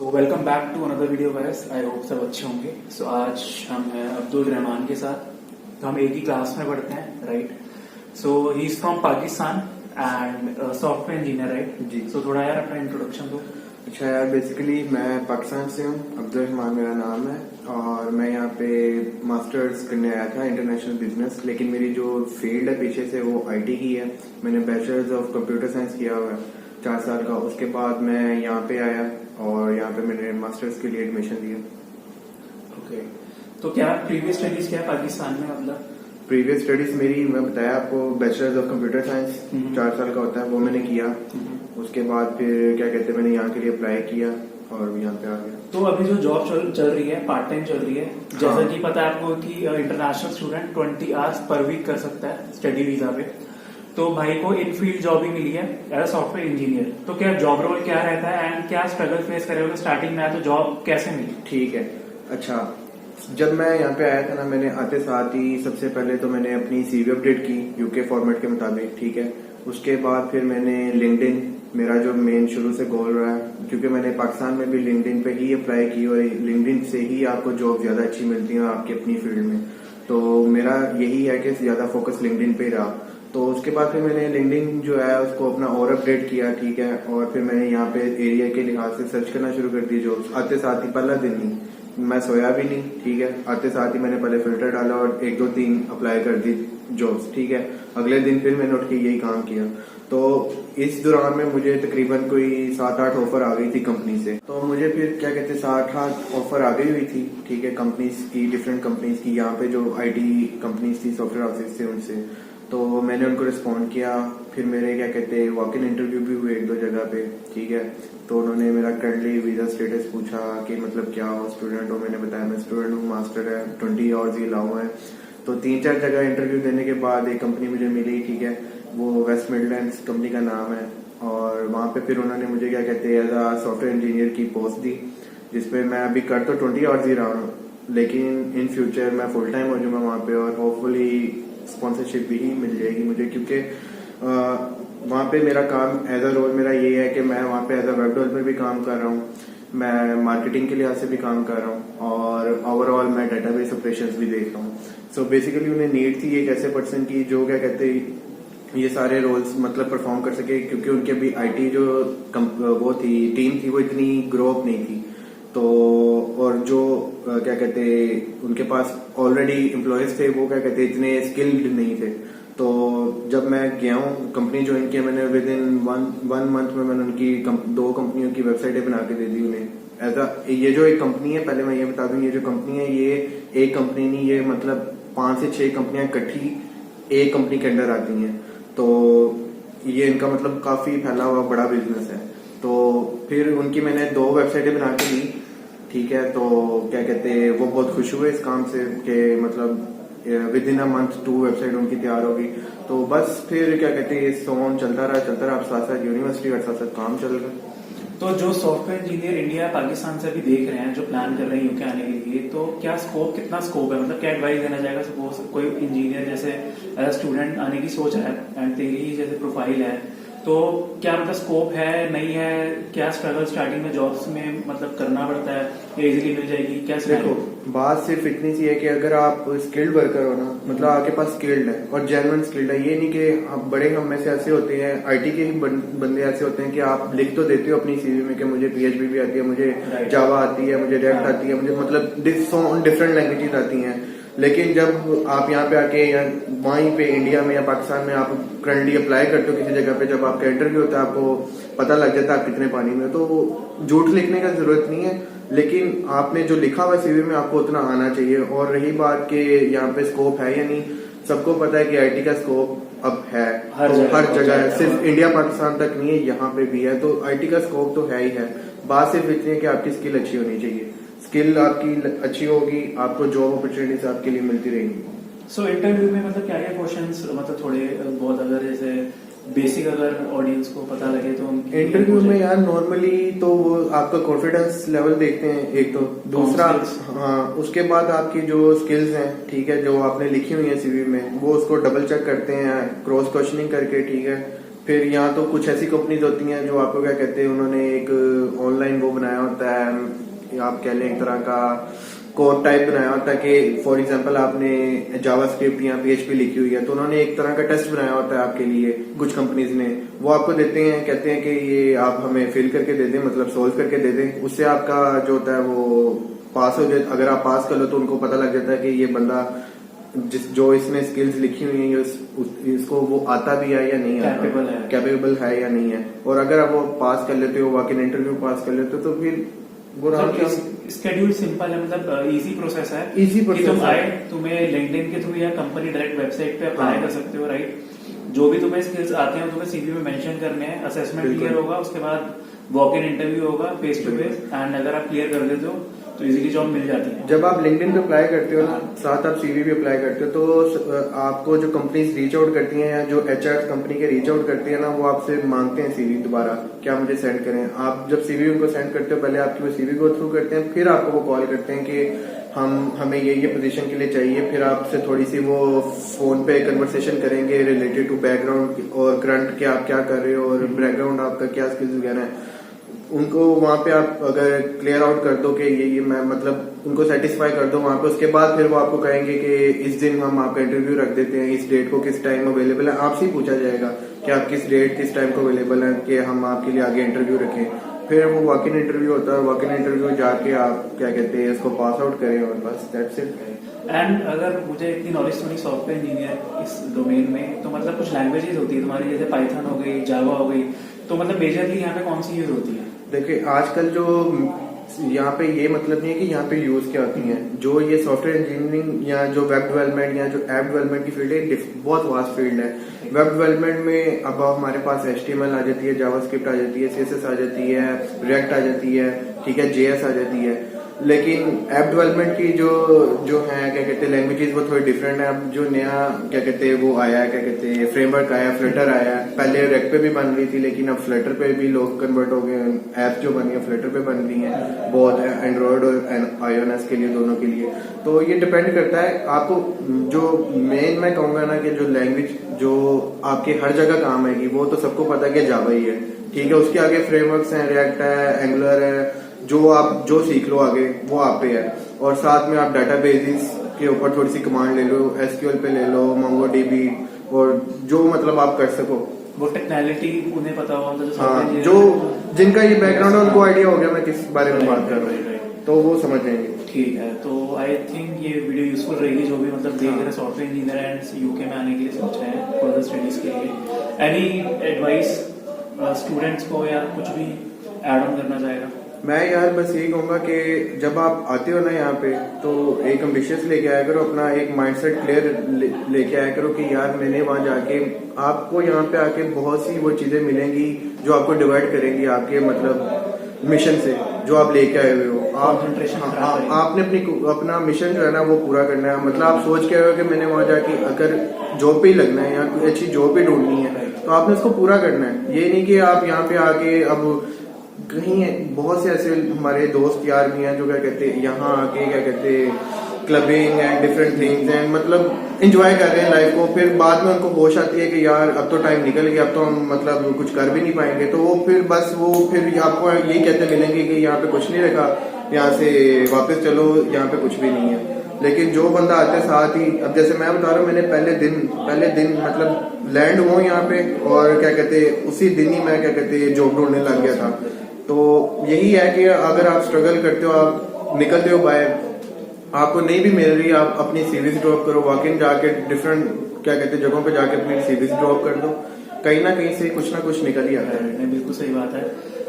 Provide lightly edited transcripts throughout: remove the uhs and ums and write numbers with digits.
तो welcome back to another video guys. I hope सब अच्छे होंगे। सो आज हम हैं अब्दुल रहमान के साथ। तो हम एक ही क्लास में पढ़ते हैं, right? So he is from Pakistan and software engineer, right जी। सो थोड़ा यार अपना इंट्रोडक्शन दो। अच्छा यार, बेसिकली मैं पाकिस्तान से हूँ। अब्दुल रहमान मेरा नाम है और मैं यहाँ पे मास्टर्स करने आया था इंटरनेशनल बिजनेस, लेकिन मेरी जो फील्ड है पीछे से वो आईटी की है। मैंने बैचलर्स ऑफ कंप्यूटर साइंस किया हुआ है 4 साल का। उसके बाद मैं यहाँ पे आया और यहाँ पे मैंने मास्टर्स के लिए एडमिशन लिया। ओके, तो क्या प्रीवियस स्टडीज क्या है पाकिस्तान में? मतलब प्रीवियस स्टडीज मेरी, मैं बताया आपको, बैचलर्स ऑफ कंप्यूटर साइंस 4 साल का होता है, वो मैंने किया। उसके बाद फिर क्या कहते हैं, मैंने यहाँ के लिए अप्लाई किया और यहाँ पे आ गया। तो अभी जो जॉब चल रही है, पार्ट टाइम चल रही है, जैसा हाँ। कि पता है आपको कि international student 20 hours per week कर सकता है स्टडी वीजा पे। तो भाई को इन फील्ड जॉब ही मिली है एज सॉफ्टवेयर इंजीनियर। तो क्या जॉब रोल क्या रहता है एंड क्या स्ट्रगल फेस करे हो? स्टार्टिंग में आया तो जॉब कैसे मिली? ठीक है। अच्छा, जब मैं यहाँ पे आया था ना, मैंने आते साथ ही सबसे पहले तो मैंने अपनी सीवी अपडेट की यूके फॉर्मेट के मुताबिक, ठीक है। उसके बाद फिर मैंने लिंक्डइन, मेरा जो मेन शुरू से गोल रहा है, क्योंकि मैंने पाकिस्तान में भी लिंक्डइन पे ही अप्लाई की और लिंक्डइन से ही आपको जॉब ज्यादा अच्छी मिलती है आपकी अपनी फील्ड में। तो मेरा यही है कि ज्यादा फोकस लिंक्डइन पे रहा। तो उसके बाद फिर मैंने लिंक्डइन जो है उसको अपना और अपडेट किया, ठीक है। और फिर मैंने यहाँ पे एरिया के लिहाज से सर्च करना शुरू कर दी जॉब्स। आते साथ ही पहला दिन ही मैं सोया भी नहीं, ठीक है। आते साथ ही मैंने पहले फिल्टर डाला और 1 2 3 अप्लाई कर दी जॉब्स, ठीक है। अगले दिन फिर मैंने उठ के यही काम किया। तो इस दौरान में मुझे तकरीबन कोई 7-8 ऑफर आ गई थी कंपनी से। तो मुझे फिर क्या कहते 7-8 ऑफर आ गई हुई थी, ठीक है, कंपनीज की, डिफरेंट कंपनीज की। यहाँ पे जो आईटी कंपनीज थी, सॉफ्टवेयर हाउसेज थे, उनसे। तो मैंने उनको रिस्पॉन्ड किया। फिर मेरे क्या कहते वॉक इन इंटरव्यू भी हुए 1 2 जगह पे, ठीक है। तो उन्होंने मेरा करंटली वीजा स्टेटस पूछा कि मतलब क्या हो, स्टूडेंट हो? मैंने बताया मैं स्टूडेंट हूँ, मास्टर है, 20 आवर्स ही अलाउ है। तो 3-4 जगह इंटरव्यू देने के बाद एक कंपनी मुझे मिली, ठीक है। वो वेस्ट मिडलैंड्स कंपनी का नाम है। और वहां पे फिर उन्होंने मुझे क्या कहते एज अ सॉफ्टवेयर इंजीनियर की पोस्ट दी, जिसपे मैं अभी कर तो 20 आवर्स ही रहा हूँ, लेकिन इन फ्यूचर मैं फुल टाइम हो जाऊंगा वहां पे और होपफुली स्पॉन्सरशिप भी ही मिल जाएगी मुझे, क्योंकि वहाँ पे मेरा काम एज अ रोल मेरा ये है कि मैं वहाँ पे एज अ वेब डेवलपर भी काम कर रहा हूँ, मैं मार्केटिंग के लिहाज से भी काम कर रहा हूँ और ओवरऑल मैं डेटाबेस ऑपरेशंस भी देख रहा हूँ। सो बेसिकली उन्हें नीड थी एक ऐसे पर्सन की जो क्या कहते ये सारे रोल्स मतलब परफॉर्म कर सके, क्योंकि उनके भी आईटी जो वो थी टीम थी वो इतनी ग्रो अप नहीं थी। तो और जो क्या कहते उनके पास ऑलरेडी एम्प्लॉयज थे वो क्या कहते इतने स्किल्ड नहीं थे। तो जब मैं गया हूँ कंपनी ज्वाइन किया मैंने, विद इन वन मंथ में मैंने उनकी 2 कंपनियों की वेबसाइटें बना के दे दी उन्हें। एज ये जो एक कंपनी है, पहले मैं ये बता दूं, ये जो कंपनी है ये एक कंपनी नहीं, ये मतलब 5 से 6 कंपनियां इकट्ठी एक कंपनी के अंडर आती हैं। तो ये इनका मतलब काफी फैला हुआ बड़ा बिजनेस है। तो फिर उनकी मैंने 2 वेबसाइटें बना के दी, ठीक है। तो क्या कहते वो बहुत खुश हुए इस काम से कि मतलब with in a month 2 website उनकी तैयार होगी। तो बस फिर क्या कहते सोन चलता रहा, अब साथ साथ यूनिवर्सिटी और साथ साथ काम चल रहा। तो जो सॉफ्टवेयर इंजीनियर इंडिया पाकिस्तान से भी देख रहे हैं, जो प्लान कर रहे हैं यूके आने के लिए, तो क्या स्कोप, कितना स्कोप है? मतलब क्या एडवाइस देना चाहेगा? सपोज कोई इंजीनियर जैसे स्टूडेंट आने की सोच है एंड तेरी जैसे प्रोफाइल है, तो क्या मतलब स्कोप है, नहीं है? क्या स्ट्रगल स्टार्टिंग में जॉब्स में मतलब करना पड़ता है या इजीली मिल जाएगी? क्या देखो, बात सिर्फ इतनी सी है कि अगर आप स्किल्ड वर्कर हो ना, मतलब आपके पास स्किल्ड है और जेन्युइन स्किल्ड है, ये नहीं कि आप बड़े हम में से ऐसे होते हैं, आईटी के ही बंदे ऐसे होते हैं कि आप लिख तो देते हो अपनी सीवी में कि मुझे पीएचपी भी आती है, मुझे जावा आती है, मुझे रिएक्ट आती है, मुझे मतलब डिफरेंट लैंग्वेजेस आती हैं, लेकिन जब आप यहाँ पे आके या वहीं पे इंडिया में या पाकिस्तान में आप करंटली अप्लाई करते हो किसी जगह पे, जब आपका इंटरव्यू होता है आपको पता लग जाता है आप कितने पानी में, तो झूठ लिखने का जरूरत नहीं है, लेकिन आपने जो लिखा हुआ सीवी में आपको उतना आना चाहिए। और रही बात के यहाँ पे स्कोप है या नहीं, सबको पता है कि आईटी का स्कोप अब है हर जगह है, सिर्फ इंडिया पाकिस्तान तक नहीं है, यहाँ पे भी है। तो आईटी का स्कोप तो है ही है। बात सिर्फ इतनी है कि आपकी स्किल अच्छी होनी चाहिए। स्किल आपकी अच्छी होगी, आपको जॉब अपॉर्चुनिटीज आपके लिए मिलती रहेंगी। सो इंटरव्यू में मतलब क्या क्या क्वेश्चंस, मतलब थोड़े बहुत अगर जैसे बेसिक अगर ऑडियंस को पता लगे तो इंटरव्यू में यार नॉर्मली तो वो आपका कॉन्फिडेंस लेवल देखते हैं एक तो, दूसरा हाँ उसके बाद आपकी जो स्किल्स हैं, ठीक है, जो आपने लिखी हुई है सीवी में, वो उसको डबल चेक करते हैं क्रॉस क्वेश्चनिंग करके, ठीक है। फिर यहाँ तो कुछ ऐसी कंपनीज होती हैं जो आपको क्या कहते हैं, उन्होंने एक ऑनलाइन वो बनाया होता है, आप कह लें एक तरह का कोड टाइप बनाया होता है कि फॉर एग्जांपल आपने जावास्क्रिप्ट या पीएचपी लिखी हुई है तो उन्होंने एक तरह का टेस्ट बनाया होता है आपके लिए, कुछ कंपनीज ने वो आपको देते हैं, कहते हैं कि ये आप हमें फिल करके दे दें, मतलब सोल्व करके दे दें, उससे आपका जो होता है वो पास हो जाए। अगर आप पास कर लो तो उनको पता लग जाता है कि ये बंदा जो इसने स्किल्स लिखी हुई है इसको वो आता भी है या नहीं आता, कैपेबल है या नहीं है। और अगर आप वो पास कर लेते हो, वॉक इन इंटरव्यू पास कर लेते हो तो फिर वो स्केड्यूल सिंपल है, मतलब इजी प्रोसेस है। इजी प्रोसेस तुम आए, तुम्हें लिंक्डइन के थ्रू या कंपनी डायरेक्ट वेबसाइट पे अप्लाई कर सकते हो, राइट। जो भी तुम्हें स्किल्स आते हैं तुम्हें सीवी में मेंशन करने हैं, असेसमेंट क्लियर होगा, उसके बाद वॉक इन इंटरव्यू होगा फेस टू फेस, एंड अगर आप क्लियर कर देते हो तो इजीली जॉब मिल जाती है। जब आप लिंक्डइन पे अप्लाई करते हो ना, साथ आप सीवी भी अप्लाई करते हो, तो आपको जो कंपनीज रीच आउट करती हैं या जो एचआर कंपनी के रीच आउट करती है ना, वो आपसे मांगते हैं सीवी दोबारा, क्या मुझे सेंड करें। आप जब सीवी उनको सेंड करते हो, पहले आपकी वो सीवी गो थ्रू करते हैं, फिर आपको वो कॉल करते हैं कि हमें ये पोजीशन के लिए चाहिए। फिर आपसे थोड़ी सी वो फोन पे कन्वर्सेशन करेंगे रिलेटेड टू बैकग्राउंड और करंट के आप क्या कर रहे हो और बैकग्राउंड आपका क्या स्किल्स वगैरह है। उनको वहां पे आप अगर क्लियर आउट कर दो कि ये मैं मतलब उनको सेटिस्फाई कर दो वहां पे, उसके बाद फिर वो आपको कहेंगे कि इस दिन हम आपका इंटरव्यू रख देते हैं, इस डेट को किस टाइम अवेलेबल है, आपसे ही पूछा जाएगा कि आप किस डेट किस टाइम को अवेलेबल है कि हम आपके लिए आगे इंटरव्यू रखें। फिर वो वॉक इन इंटरव्यू होता है, वॉक इन इंटरव्यू जाके आप क्या कहते हैं इसको पास आउट करें और बस दैट्स इट। एंड अगर मुझे इतनी नॉलेज थोड़ी सॉफ्टवेयर इंजीनियर इस डोमेन में, तो मतलब कुछ लैंग्वेजेस होती है तुम्हारी, जैसे पाइथन हो गई, जावा हो गई, तो मतलब मेजरली यहाँ पे कौन सी यूज होती है? देखिए आजकल जो यहाँ पे ये मतलब नहीं है कि यहाँ पे यूज क्या होती हैं, जो ये सॉफ्टवेयर इंजीनियरिंग या जो वेब डेवलपमेंट या जो ऐप डेवलपमेंट की फील्ड है, बहुत वास्ट फील्ड है। वेब डेवलपमेंट में अब हमारे पास HTML आ जाती है, जावास्क्रिप्ट आ जाती है, CSS आ जाती है, रिएक्ट आ जाती है, ठीक है, JS आ जाती है। लेकिन ऐप डेवलपमेंट की जो है क्या कहते हैं लैंग्वेजेस, वो थोड़ी डिफरेंट है। अब जो नया क्या कहते हैं वो आया है, क्या कहते हैं फ्रेमवर्क आया, फ्लटर आया है। पहले रेक पे भी बन रही थी, लेकिन अब फ्लटर पे भी लोग कन्वर्ट हो गए, ऐप जो बनी है फ्लटर पे बन रही है, बहुत एंड्रॉयड और iOS के लिए, दोनों के लिए। तो ये डिपेंड करता है आपको। जो मेन मैं कहूंगा ना कि जो लैंग्वेज जो आपके हर जगह काम आएगी वो तो सबको पता है कि जावा ही है, ठीक है। उसके आगे फ्रेमवर्क्स हैं, रिएक्ट है, एंगुलर है, जो आप जो सीख लो आगे वो आप पे है। और साथ में आप डाटाबेसेस के ऊपर थोड़ी सी कमांड ले लो, SQL पे ले लो, MongoDB, और जो मतलब आप कर सको वो टेक्नोलॉजी उन्हें पता होगा, हाँ, जो जिनका ये बैकग्राउंड है उनको आइडिया हो गया मैं किस बारे में बात कर रहा हूँ, तो वो समझ जाएंगे। ठीक है, तो आई थिंक ये वीडियो यूजफुल रहेगी जो भी मतलब देख रहे हैं सॉफ्टवेयर इंजीनियर एंड यूके में आने के लिए सोच रहे हैं फर्दर स्टडीज के लिए। एनी एडवाइस स्टूडेंट्स को या कुछ भी ऐड ऑन करना चाहेगा? मैं यार बस यही कहूंगा कि जब आप आते हो ना यहाँ पे, तो एक एम्बिशियस लेके आया करो, अपना एक माइंडसेट क्लियर लेके आया करो कि यार मैंने वहां जाके, आपको यहाँ पे आके बहुत सी वो चीजें मिलेंगी जो आपको डिवाइड करेंगी आपके मतलब मिशन से जो आप लेके आए हुए हो। आपने अपना मिशन जो है ना वो पूरा करना है। मतलब आप सोच के आए हो कि मैंने वहां जाके अगर जॉब पे ही लगना है या कोई अच्छी जॉब पे ढूंढनी है, तो आपने उसको पूरा करना है। ये नहीं कि आप यहाँ पे आके अब कहीं, बहुत से ऐसे हमारे दोस्त यार भी हैं जो क्या कहते हैं यहाँ आके क्या कहते हैं clubbing and different things and मतलब एंजॉय कर रहे हैं लाइफ को। फिर बाद में उनको होश आती है कि यार अब तो टाइम निकल गया, अब तो हम मतलब कुछ कर भी नहीं पाएंगे। तो वो फिर बस वो फिर आपको यही कहते मिलेंगे कि यहाँ पे कुछ नहीं रखा, यहाँ से वापस चलो, यहाँ पे कुछ भी नहीं है। लेकिन जो बंदा आते साथ ही, अब जैसे मैं बता रहा हूँ, मैंने पहले दिन मतलब लैंड हुआ यहाँ पे और क्या कहते उसी दिन ही मैं क्या कहते जॉब ढूंढने लग गया था। तो यही है कि अगर आप स्ट्रगल करते हो, आप निकलते हो बाहर, आपको नहीं भी मिल रही, आप अपनी सीरीज ड्रॉप करो, वॉक इन जाके डिफरेंट क्या कहते जगहों पे जाके अपनी सीरीज ड्रॉप कर दो, कहीं ना कहीं से कुछ ना कुछ निकल ही आता है। बिल्कुल सही बात है।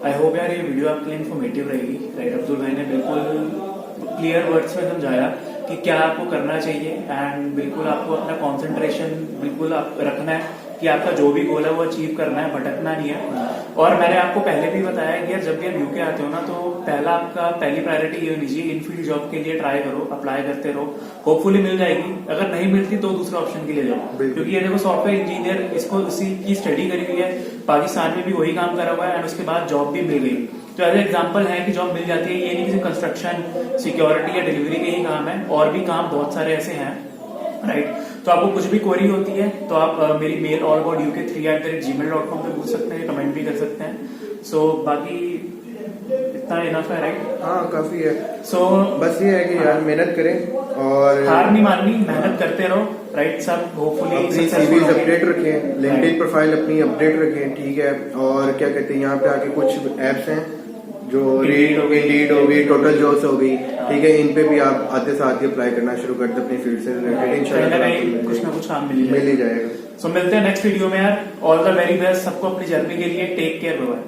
आई होप यार ये वीडियो आपके लिए इन्फॉर्मेटिव रहेगी, राइट। अब्दुल भाई ने बिल्कुल क्लियर वर्ड्स में समझाया कि क्या आपको करना चाहिए, एंड बिल्कुल आपको अपना कॉन्सेंट्रेशन बिल्कुल आप रखना है कि आपका जो भी गोल है वो अचीव करना है, भटकना नहीं है। और मैंने आपको पहले भी बताया कि यार जब भी आप यूके आते हो ना, तो पहली प्रायोरिटी ये होनी चाहिए, इनफील्ड जॉब के लिए ट्राई करो, अप्लाई करते रहो, होपफुली मिल जाएगी। अगर नहीं मिलती तो दूसरा ऑप्शन के लिए जाओ, क्योंकि ये देखो सॉफ्टवेयर इंजीनियर, इसको उसी की स्टडी करी हुई है, पाकिस्तान में भी वही काम करा हुआ है, एंड उसके बाद जॉब भी मिल गई। तो एज एग्जाम्पल है कि जॉब मिल जाती है, ये नहीं कि कंस्ट्रक्शन, सिक्योरिटी या डिलीवरी के ही काम है, और भी काम बहुत सारे ऐसे हैं राइट। तो आपको कुछ भी क्वेरी होती है तो आप मेरी मेल allaboutuk3@gmail.com पे पूछ सकते हैं, कमेंट भी कर सकते हैं। सो बाकी इतना इनफ है, राइट। हाँ काफी है। सो बस ये है कि यार मेहनत करें और हार नहीं माननी, मेहनत करते रहो, राइट। सब होपफुली अपनी सीवीज अपडेट रखें, लिंक्डइन प्रोफाइल अपनी अपडेट रखें, ठीक है। और क्या कहते हैं, यहाँ पे आके कुछ एप्स हैं जो Indeed हो गई, इंडीड हो गई, टोटल जॉब्स हो गई, ठीक है। इन पे भी आप आते साथ ही अप्लाई करना शुरू कर दे अपनी फील्ड से रिलेटेड, कहीं ना इंशाल्लाह कहीं कुछ ना कुछ काम मिल ही जाएगा। सो मिलते हैं नेक्स्ट वीडियो में यार। ऑल द वेरी बेस्ट सबको अपनी जर्नी के लिए। Take care, bye.